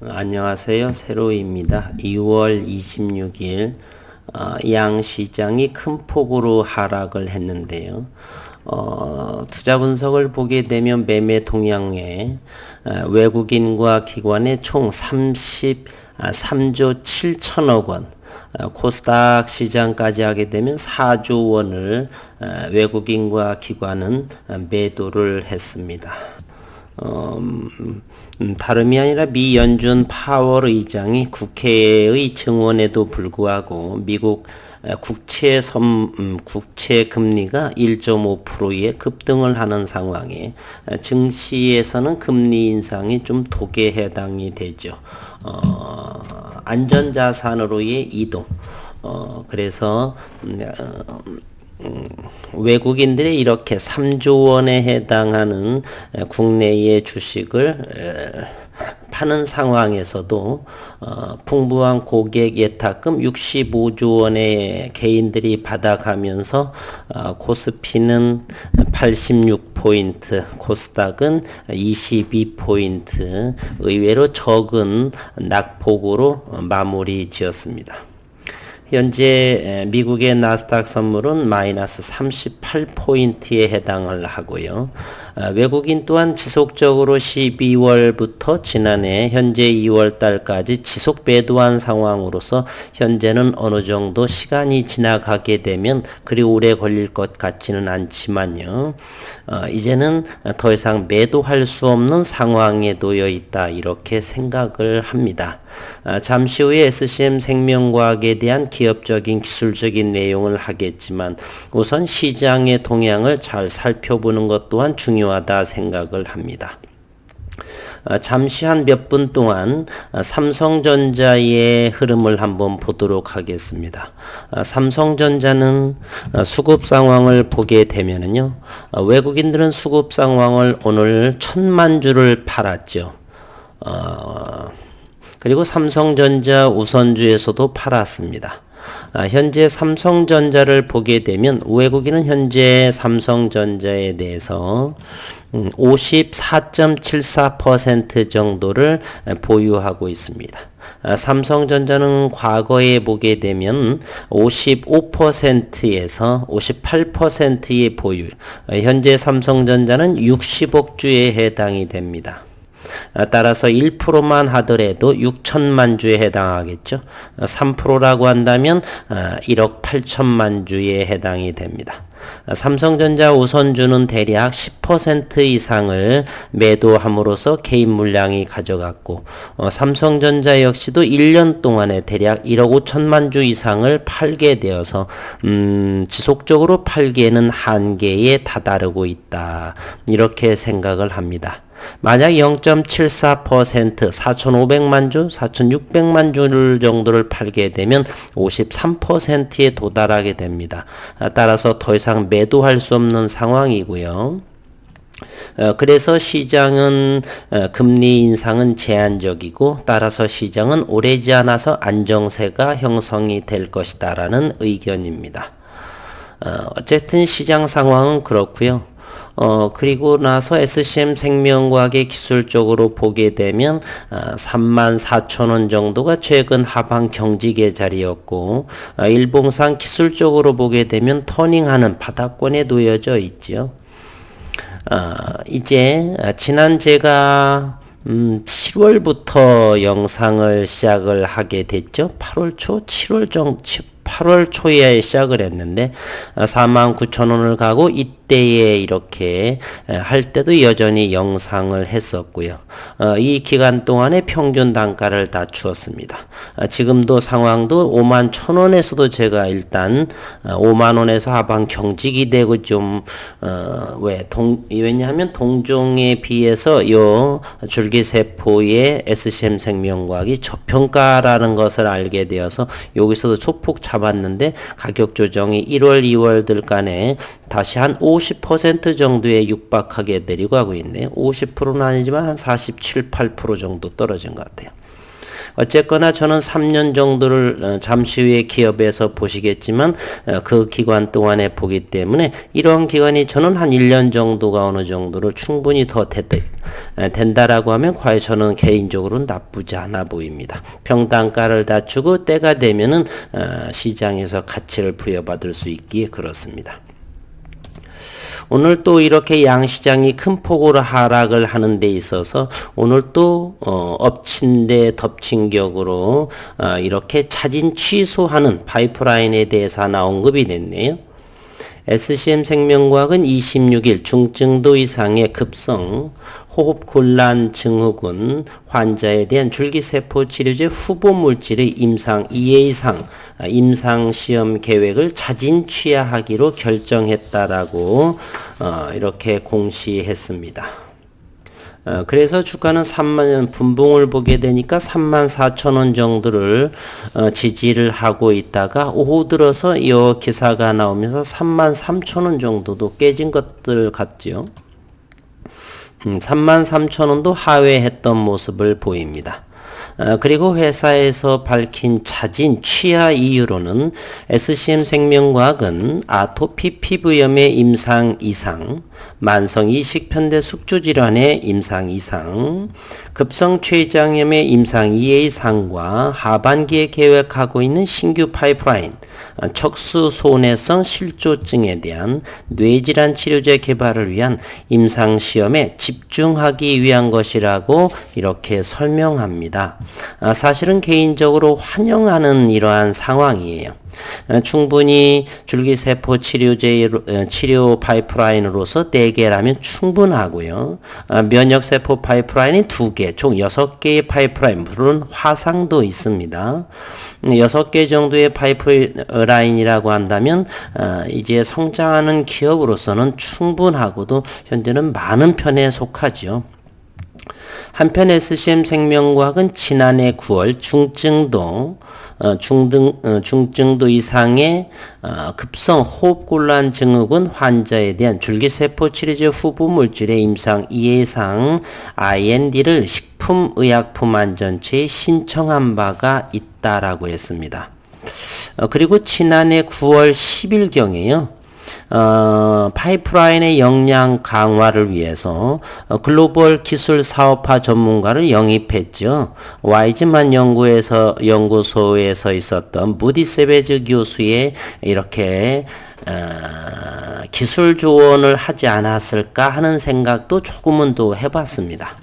안녕하세요. 세로이입니다. 2월 26일 양시장이 큰 폭으로 하락을 했는데요. 투자 분석을 보게 되면 매매 동향에 외국인과 기관의 총 33조 7천억 원, 코스닥 시장까지 하게 되면 4조 원을 외국인과 기관은 매도를 했습니다. 다름이 아니라 미 연준 파월 의장이 국회의 증언에도 불구하고 미국 국채 금리가 1.5%에 급등을 하는 상황에 증시에서는 금리 인상이 좀 독에 해당이 되죠. 안전자산으로의 이동. 그래서 외국인들이 이렇게 3조 원에 해당하는 국내의 주식을 파는 상황에서도 풍부한 고객 예탁금 65조 원의 개인들이 받아가면서 코스피는 86포인트, 코스닥은 22포인트, 의외로 적은 낙폭으로 마무리 지었습니다. 현재 미국의 나스닥 선물은 마이너스 38포인트에 해당을 하고요. 외국인 또한 지속적으로 12월부터 지난해 현재 2월 달까지 지속 매도한 상황으로서 현재는 어느 정도 시간이 지나가게 되면 그리 오래 걸릴 것 같지는 않지만요. 이제는 더 이상 매도할 수 없는 상황에 놓여 있다, 이렇게 생각을 합니다. 잠시 후에 SCM 생명과학에 대한 기업적인 기술적인 내용을 하겠지만 우선 시장의 동향을 잘 살펴보는 것 또한 중요하다 생각을 합니다. 잠시 한 몇 분 동안 삼성전자의 흐름을 한번 보도록 하겠습니다. 삼성전자는 수급 상황을 보게 되면은요, 외국인들은 수급 상황을 오늘 1,000만 주를 팔았죠. 그리고 삼성전자 우선주에서도 팔았습니다. 현재 삼성전자를 보게 되면 외국인은 현재 삼성전자에 대해서 54.74% 정도를 보유하고 있습니다. 삼성전자는 과거에 보게 되면 55%에서 58%의 보유, 현재 삼성전자는 60억 주에 해당이 됩니다. 따라서 1%만 하더라도 6천만 주에 해당하겠죠. 3%라고 한다면 1억 8천만 주에 해당이 됩니다. 삼성전자 우선주는 대략 10% 이상을 매도함으로써 개인 물량이 가져갔고, 삼성전자 역시도 1년 동안에 대략 1억 5천만 주 이상을 팔게 되어서 지속적으로 팔기에는 한계에 다다르고 있다, 이렇게 생각을 합니다. 만약 0.74% 4,500만 주, 4,600만 주 정도를 팔게 되면 53%에 도달하게 됩니다. 따라서 더 이상 매도할 수 없는 상황이고요. 그래서 시장은 금리 인상은 제한적이고, 따라서 시장은 오래지 않아서 안정세가 형성이 될 것이다 라는 의견입니다. 어쨌든 시장 상황은 그렇고요. 그리고 나서 SCM 생명과학의 기술적으로 보게 되면 34,000원 정도가 최근 하방 경직의 자리였고, 일봉상 기술적으로 보게 되면 터닝하는 바닥권에 놓여져 있죠. 이제 지난 제가 7월부터 영상을 시작을 하게 됐죠. 8월 초, 8월 초에 시작을 했는데 49,000원을 가고 이때에 이렇게 할 때도 여전히 영상을 했었고요. 이 기간 동안에 평균 단가를 낮추었습니다. 지금도 상황도 51,000원에서도 제가 일단 50,000원에서 하방 경직이 되고 좀 왜냐하면 동종에 비해서 요 줄기세포의 SCM 생명과학이 저평가라는 것을 알게 되어서 여기서도 소폭 잡았는데 가격 조정이 1월, 2월들 간에 다시 한 50% 정도에 육박하게 내리고 하고 있네요. 50%는 아니지만 한 47, 8% 정도 떨어진 것 같아요. 어쨌거나 저는 3년 정도를 잠시 후에 기업에서 보시겠지만 그 기간 동안에 보기 때문에 이런 기간이 저는 한 1년 정도가 어느 정도로 충분히 더 된다라고 하면 과연 저는 개인적으로는 나쁘지 않아 보입니다. 평단가를 낮추고 때가 되면은 시장에서 가치를 부여받을 수 있기에 그렇습니다. 오늘 또 이렇게 양시장이 큰 폭으로 하락을 하는 데 있어서 오늘 또 엎친 데 덮친 격으로 이렇게 차진 취소하는 파이프라인에 대해서 하나 언급이 됐네요. SCM 생명과학은 26일 중증도 이상의 급성 호흡곤란 증후군 환자에 대한 줄기세포 치료제 후보 물질의 임상 2회 이상 임상시험 계획을 자진 취하하기로 결정했다라고 이렇게 공시했습니다. 그래서 주가는 분봉을 보게 되니까 34,000원 정도를 지지를 하고 있다가 오후 들어서 이 기사가 나오면서 33,000원 정도도 깨진 것들 같죠. 33,000원도 하회했던 모습을 보입니다. 그리고 회사에서 밝힌 자진 취하 이유로는 SCM 생명과학은 아토피 피부염의 임상 이상, 만성 이식편대 숙주질환의 임상 이상, 급성 췌장염의 임상 2회 이상과 하반기에 계획하고 있는 신규 파이프라인, 척수 손해성 실조증에 대한 뇌질환 치료제 개발을 위한 임상시험에 집중하기 위한 것이라고 이렇게 설명합니다. 사실은 개인적으로 환영하는 이러한 상황이에요. 충분히 줄기세포 치료 파이프라인으로서 4개라면 충분하고요. 면역세포 파이프라인이 2개, 총 6개의 파이프라인, 물론 화상도 있습니다. 6개 정도의 파이프라인이라고 한다면 이제 성장하는 기업으로서는 충분하고도 현재는 많은 편에 속하죠. 한편 SCM 생명과학은 지난해 9월 중증도 이상의 급성 호흡곤란 증후군 환자에 대한 줄기세포 치료제 후보 물질의 임상 2회 이상 IND를 식품의약품안전처에 신청한 바가 있다라고 했습니다. 그리고 지난해 9월 10일경에요. 파이프라인의 역량 강화를 위해서 글로벌 기술 사업화 전문가를 영입했죠. 와이즈만 연구소에서 있었던 무디 세베즈 교수의 이렇게 기술 조언을 하지 않았을까 하는 생각도 조금은 또 해봤습니다.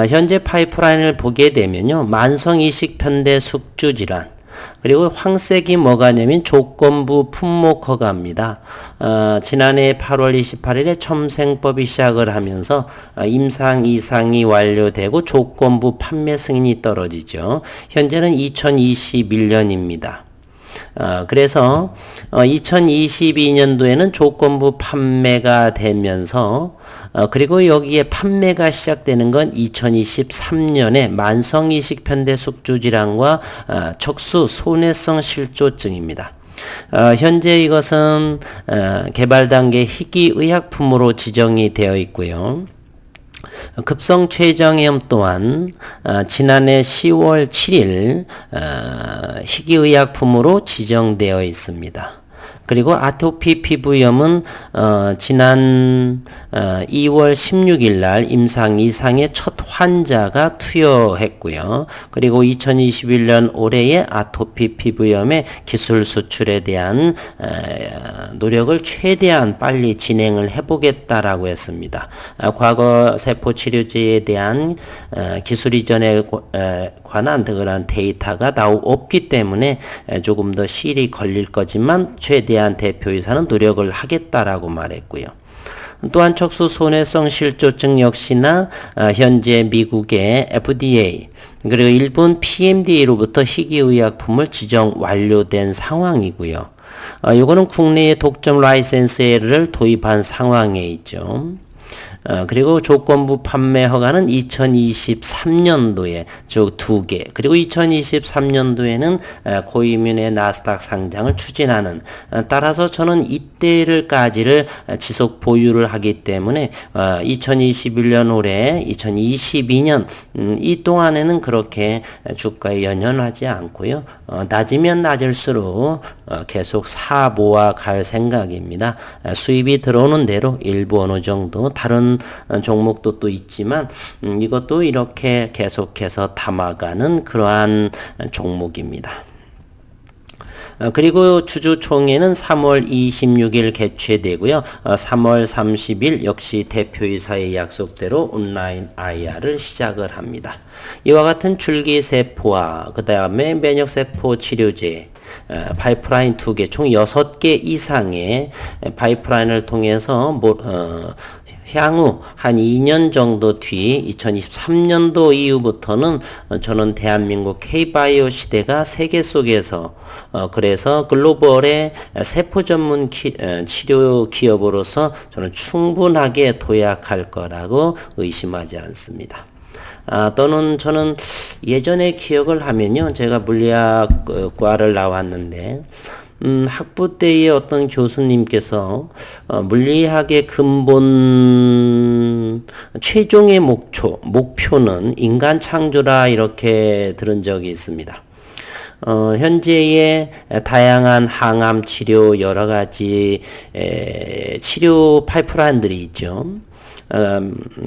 현재 파이프라인을 보게 되면요, 만성 이식편대 숙주질환, 그리고 황색이 뭐가냐면 조건부 품목허가입니다. 지난해 8월 28일에 첨생법이 시작을 하면서 임상 이상이 완료되고 조건부 판매 승인이 떨어지죠. 현재는 2021년입니다. 그래서 2022년도에는 조건부 판매가 되면서 그리고 여기에 판매가 시작되는 건 2023년에 만성이식편대 숙주질환과 척수 손해성 실조증입니다. 현재 이것은 개발 단계 희귀의약품으로 지정이 되어 있고요. 급성 췌장염 또한 지난해 10월 7일 희귀의약품으로 지정되어 있습니다. 그리고 아토피 피부염은 지난 2월 16일 날 임상 이상의 첫 환자가 투여했고요. 그리고 2021년 올해의 아토피 피부염의 기술 수출에 대한 노력을 최대한 빨리 진행을 해보겠다라고 했습니다. 과거 세포 치료제에 대한 기술 이전에 관한 그런 데이터가 없기 때문에 조금 더 시일이 걸릴 거지만 최대한 대표이사는 노력을 하겠다라고 말했고요. 또한 척수 손해성 실조증 역시나 현재 미국의 FDA 그리고 일본 PMDA로부터 희귀의약품을 지정 완료된 상황이고요. 이거는 국내에 독점 라이센스를 도입한 상황에 있죠. 그리고 조건부 판매 허가는 2023년도에 쭉 2개, 그리고 2023년도에는 고위험의 나스닥 상장을 추진하는, 따라서 저는 이때를까지를 지속 보유를 하기 때문에 2021년 올해 2022년 이 동안에는 그렇게 주가에 연연하지 않고요. 낮으면 낮을수록 계속 사모아 갈 생각입니다. 수입이 들어오는 대로 일부 어느 정도 다른 종목도 또 있지만 이것도 이렇게 계속해서 담아가는 그러한 종목입니다. 그리고 주주총회는 3월 26일 개최되고요. 3월 30일 역시 대표이사의 약속대로 온라인 IR을 시작을 합니다. 이와 같은 줄기세포와 그 다음에 면역세포 치료제, 파이프라인 2개, 총 6개 이상의 파이프라인을 통해서 향후 한 2년 정도 뒤 2023년도 이후부터는 저는 대한민국 K바이오 시대가 세계 속에서 그래서 글로벌의 세포 전문 치료 기업으로서 저는 충분하게 도약할 거라고 의심하지 않습니다. 또는 저는 예전에 기억을 하면요, 제가 물리학과를 나왔는데 학부 때의 어떤 교수님께서 물리학의 근본 최종의 목표는 인간 창조라 이렇게 들은 적이 있습니다. 현재의 다양한 항암 치료 여러 가지 치료 파이프라인들이 있죠.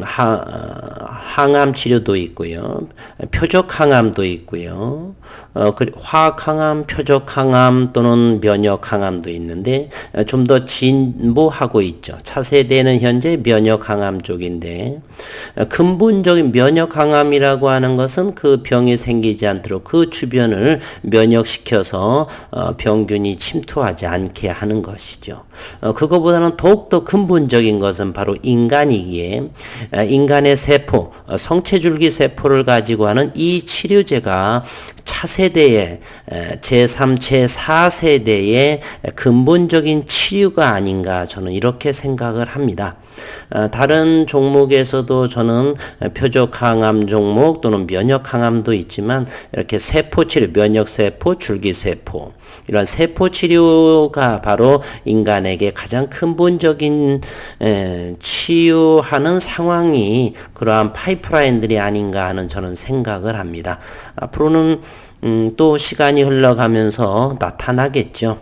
항암 치료도 있고요. 표적 항암도 있고요. 화학 항암, 표적 항암 또는 면역 항암도 있는데 좀 더 진보하고 있죠. 차세대는 현재 면역 항암 쪽인데 근본적인 면역 항암이라고 하는 것은 그 병이 생기지 않도록 그 주변을 면역시켜서 병균이 침투하지 않게 하는 것이죠. 그거보다는 더욱더 근본적인 것은 바로 인간이기에 인간의 세포, 성체줄기 세포를 가지고 하는 이 치료제가 차세대의 제3, 제4세대의 근본적인 치료가 아닌가 저는 이렇게 생각을 합니다. 다른 종목에서도 저는 표적 항암 종목 또는 면역 항암도 있지만 이렇게 세포 치료, 면역 세포, 줄기 세포 이런 세포 치료가 바로 인간에게 가장 근본적인 치유하는 상황이 그러한 파이프라인들이 아닌가 하는 저는 생각을 합니다. 앞으로는 또 시간이 흘러가면서 나타나겠죠.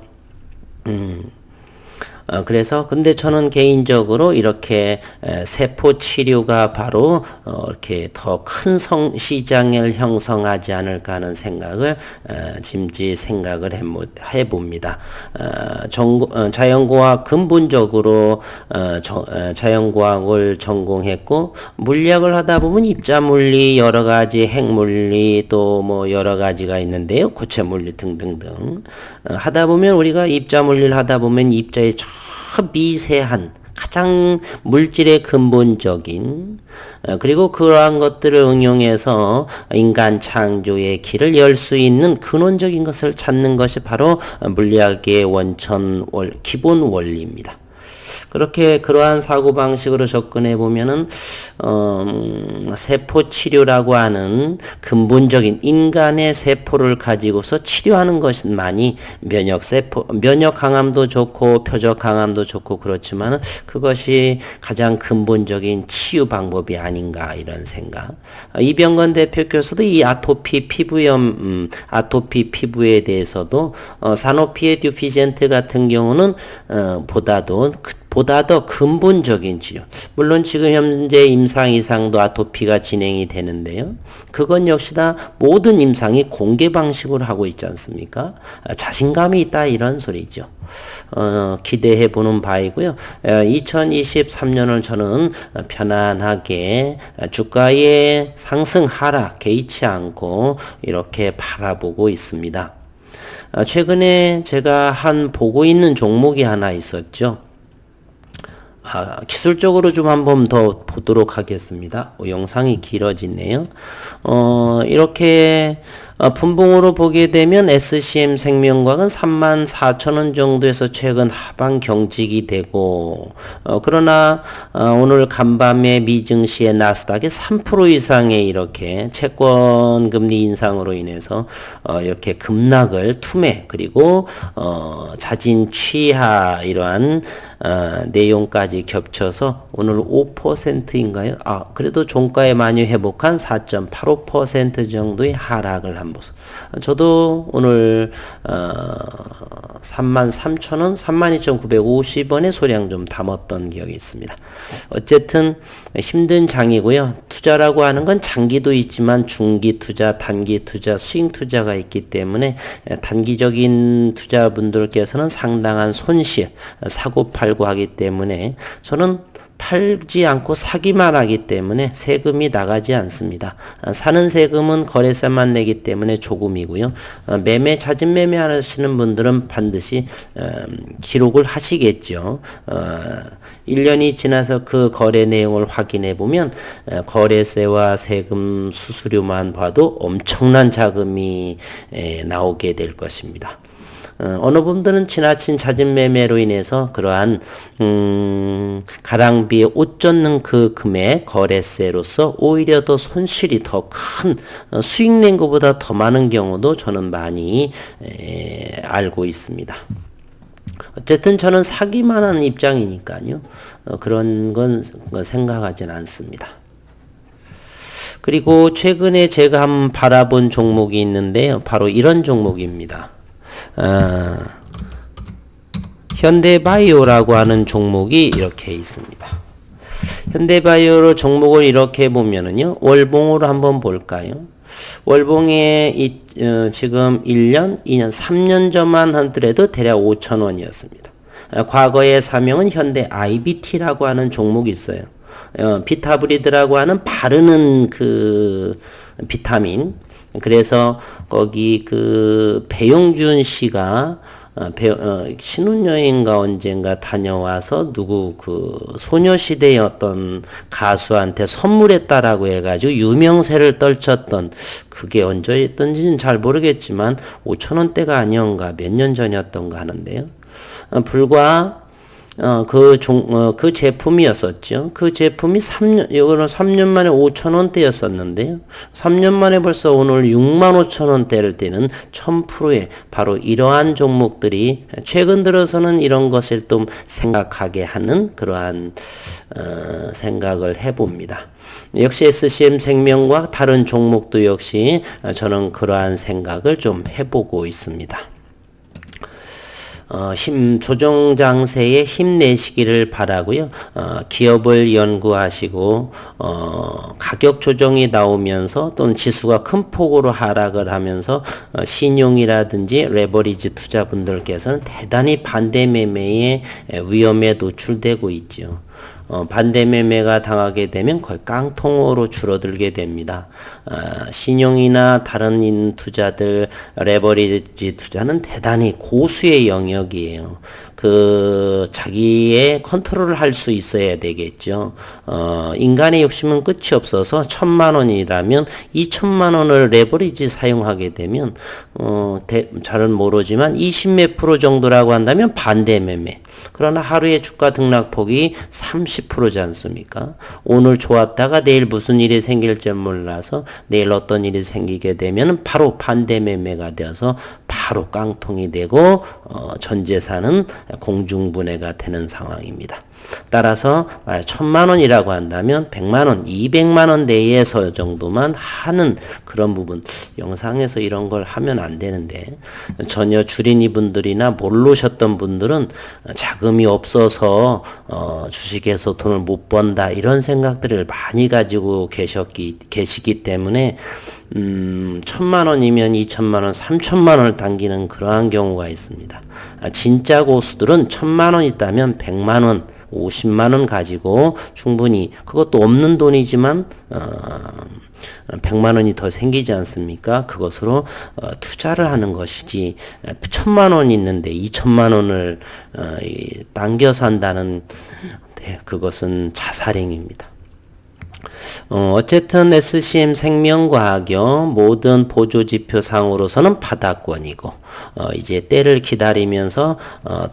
그래서 근데 저는 개인적으로 이렇게 세포 치료가 바로 이렇게 더 큰 시장을 형성하지 않을까 하는 생각을 짐지 생각을 해봅니다. 자연과학 근본적으로 자연과학을 전공했고 물리학을 하다 보면 입자물리 여러 가지 핵물리 또 뭐 여러 가지가 있는데요. 고체물리 등등등 하다 보면 우리가 입자물리를 하다 보면 입자의 미세한 가장 물질의 근본적인 그리고 그러한 것들을 응용해서 인간 창조의 길을 열 수 있는 근원적인 것을 찾는 것이 바로 물리학의 기본 원리입니다. 그렇게 그러한 사고방식으로 접근해 보면은 세포 치료라고 하는 근본적인 인간의 세포를 가지고서 치료하는 것만이 면역 항암도 좋고 표적 항암도 좋고 그렇지만 그것이 가장 근본적인 치유 방법이 아닌가 이런 생각. 이병건 대표 교수도 이 아토피 피부염, 아토피 피부에 대해서도 사노피에 듀피젠트 같은 경우는 보다 더 근본적인 치료. 물론 지금 현재 임상 이상도 아토피가 진행이 되는데요. 그건 역시나 모든 임상이 공개 방식으로 하고 있지 않습니까? 자신감이 있다 이런 소리죠. 기대해 보는 바이고요. 2023년을 저는 편안하게 주가의 상승 하락 개의치 않고 이렇게 바라보고 있습니다. 최근에 제가 보고 있는 종목이 하나 있었죠. 기술적으로 좀 한번 더 보도록 하겠습니다. 영상이 길어지네요. 이렇게 분봉으로 보게 되면 SCM 생명과학은 34,000원 정도에서 최근 하방 경직이 되고, 그러나 오늘 간밤에 미증시의 나스닥이 3% 이상의 이렇게 채권 금리 인상으로 인해서 이렇게 급락을 투매, 그리고 자진 취하 이러한 내용까지 겹쳐서 오늘 5%인가요? 그래도 종가에 많이 회복한 4.85% 정도의 하락을 한 모습. 저도 오늘 33,000원, 32,950원의 소량 좀 담았던 기억이 있습니다. 어쨌든 힘든 장이고요. 투자라고 하는 건 장기도 있지만 중기 투자, 단기 투자, 스윙 투자가 있기 때문에 단기적인 투자분들께서는 상당한 손실, 사고 팔고 하기 때문에 저는 팔지 않고 사기만 하기 때문에 세금이 나가지 않습니다. 사는 세금은 거래세만 내기 때문에 조금이고요. 자진 매매 하시는 분들은 반드시 기록을 하시겠죠. 1년이 지나서 그 거래 내용을 확인해 보면 거래세와 세금 수수료만 봐도 엄청난 자금이 나오게 될 것입니다. 어느 분들은 지나친 자진 매매로 인해서 그러한 가랑비에 옷 젖는 그 금액 거래세로서 오히려 더 손실이 더 큰 수익 낸 것보다 더 많은 경우도 저는 많이 알고 있습니다. 어쨌든 저는 사기만 하는 입장이니까요. 그런 건 생각하지는 않습니다. 그리고 최근에 제가 한번 바라본 종목이 있는데요. 바로 이런 종목입니다. 현대바이오라고 하는 종목이 이렇게 있습니다. 현대바이오 종목을 이렇게 보면은요, 월봉으로 한번 볼까요? 월봉에 지금 1년, 2년, 3년 전만 하더라도 대략 5,000원이었습니다. 과거의 사명은 현대 IBT라고 하는 종목이 있어요. 비타브리드라고 하는 바르는 그 비타민. 그래서 거기 그 배용준 씨가 신혼여행가 언젠가 다녀와서 누구 그 소녀시대의 어떤 가수한테 선물했다라고 해가지고 유명세를 떨쳤던, 그게 언제였던지는 잘 모르겠지만 5,000원대가 아니었는가 몇 년 전이었던가 하는데요. 불과 그 제품이었었죠. 그 제품이 3년 만에 5,000원대였었는데요. 3년 만에 벌써 오늘 65,000원대를 되는 1000%의 바로 이러한 종목들이 최근 들어서는 이런 것을 좀 생각하게 하는 그러한 생각을 해봅니다. 역시 SCM 생명과 다른 종목도 역시 저는 그러한 생각을 좀 해보고 있습니다. 조정 장세에 힘내시기를 바라고요. 기업을 연구하시고 가격 조정이 나오면서 또는 지수가 큰 폭으로 하락을 하면서 신용이라든지 레버리지 투자분들께서는 대단히 반대 매매의 위험에 노출되고 있죠. 반대 매매가 당하게 되면 거의 깡통으로 줄어들게 됩니다. 신용이나 다른 투자들, 레버리지 투자는 대단히 고수의 영역이에요. 자기의 컨트롤을 할 수 있어야 되겠죠. 인간의 욕심은 끝이 없어서 1,000,000원이라면 2,000,000원을 레버리지 사용하게 되면, 잘은 모르지만 20몇 프로 정도라고 한다면 반대 매매. 그러나 하루의 주가 등락폭이 30%지 않습니까? 오늘 좋았다가 내일 무슨 일이 생길지 몰라서 내일 어떤 일이 생기게 되면 바로 반대 매매가 되어서 바로 깡통이 되고 전 재산은 공중분해가 되는 상황입니다. 따라서 1,000,000원이라고 한다면 100만원, 200만원 내에서 정도만 하는 그런 부분, 영상에서 이런 걸 하면 안 되는데, 전혀 주린이 분들이나 모르셨던 분들은 자금이 없어서 주식에서 돈을 못 번다 이런 생각들을 많이 가지고 계시기 때문에 1,000만원이면 2,000만원, 3,000만원을 당기는 그러한 경우가 있습니다. 진짜 고수들은 1,000만원 있다면 100만원, 50만원 가지고 충분히, 그것도 없는 돈이지만 100만원이 더 생기지 않습니까? 그것으로 투자를 하는 것이지, 1,000만원 있는데 2,000만원을 당겨서 한다는, 그것은 자살행위입니다. 어쨌든 SCM 생명과학요 모든 보조지표상으로서는 바닥권이고 이제 때를 기다리면서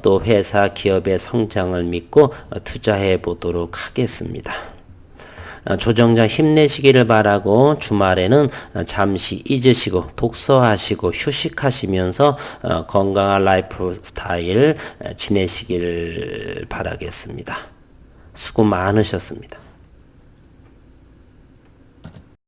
또 회사 기업의 성장을 믿고 투자해 보도록 하겠습니다. 조정자 힘내시기를 바라고 주말에는 잠시 잊으시고 독서하시고 휴식하시면서 건강한 라이프 스타일 지내시길 바라겠습니다. 수고 많으셨습니다.